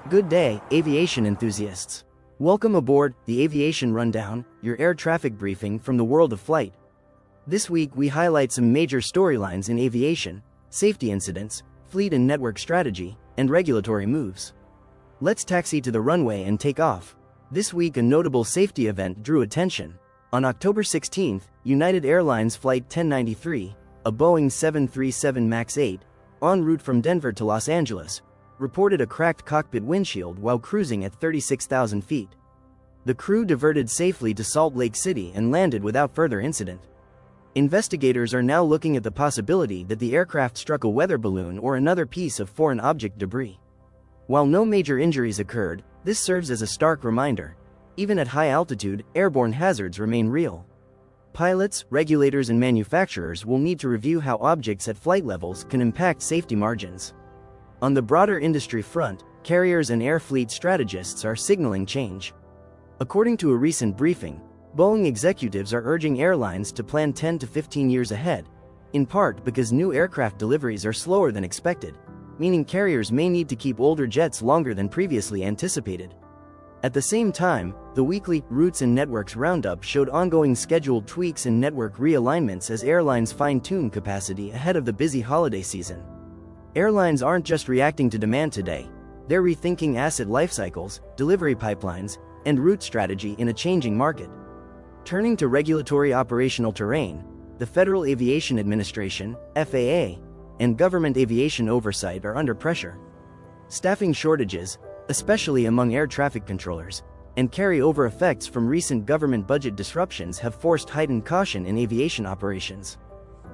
Good day, aviation enthusiasts. Welcome aboard the Aviation Rundown, your air traffic briefing from the world of flight. This week we highlight some major storylines in aviation, safety incidents, fleet and network strategy, and regulatory moves. Let's taxi to the runway and take off. This week a notable safety event drew attention. On October 16, United Airlines Flight 1093, a Boeing 737 MAX 8, en route from Denver to Los Angeles, reported a cracked cockpit windshield while cruising at 36,000 feet. The crew diverted safely to Salt Lake City and landed without further incident. Investigators are now looking at the possibility that the aircraft struck a weather balloon or another piece of foreign object debris. While no major injuries occurred, this serves as a stark reminder. Even at high altitude, airborne hazards remain real. Pilots, regulators, and manufacturers will need to review how objects at flight levels can impact safety margins. On the broader industry front, carriers and air fleet strategists are signaling change. According to a recent briefing, Boeing executives are urging airlines to plan 10 to 15 years ahead, in part because new aircraft deliveries are slower than expected, meaning carriers may need to keep older jets longer than previously anticipated. At the same time, the weekly Routes and Networks Roundup showed ongoing scheduled tweaks and network realignments as airlines fine-tune capacity ahead of the busy holiday season. Airlines aren't just reacting to demand today, they're rethinking asset life cycles, delivery pipelines, and route strategy in a changing market. Turning to regulatory operational terrain, the Federal Aviation Administration, FAA, and government aviation oversight are under pressure. Staffing shortages, especially among air traffic controllers, and carry-over effects from recent government budget disruptions have forced heightened caution in aviation operations.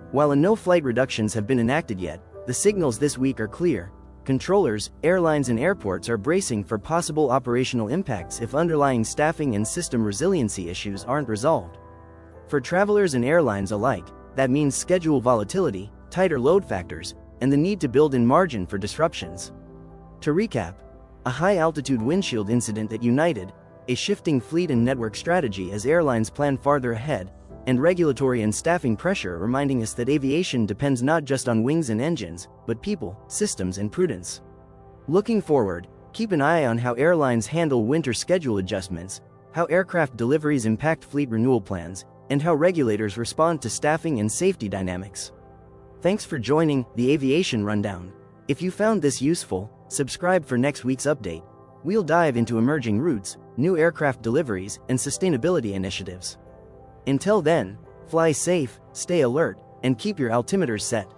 While no flight reductions have been enacted yet, the signals this week are clear. Controllers, airlines, and airports are bracing for possible operational impacts if underlying staffing and system resiliency issues aren't resolved. For travelers and airlines alike, that means schedule volatility, tighter load factors, and the need to build in margin for disruptions. To recap, a high-altitude windshield incident at United, a shifting fleet and network strategy as airlines plan farther ahead, and regulatory and staffing pressure reminding us that aviation depends not just on wings and engines, but people, systems, and prudence. Looking forward, keep an eye on how airlines handle winter schedule adjustments, how aircraft deliveries impact fleet renewal plans, and how regulators respond to staffing and safety dynamics. Thanks for joining the Aviation Rundown. If you found this useful, subscribe for next week's update. We'll dive into emerging routes, new aircraft deliveries, and sustainability initiatives. Until then, fly safe, stay alert, and keep your altimeters set.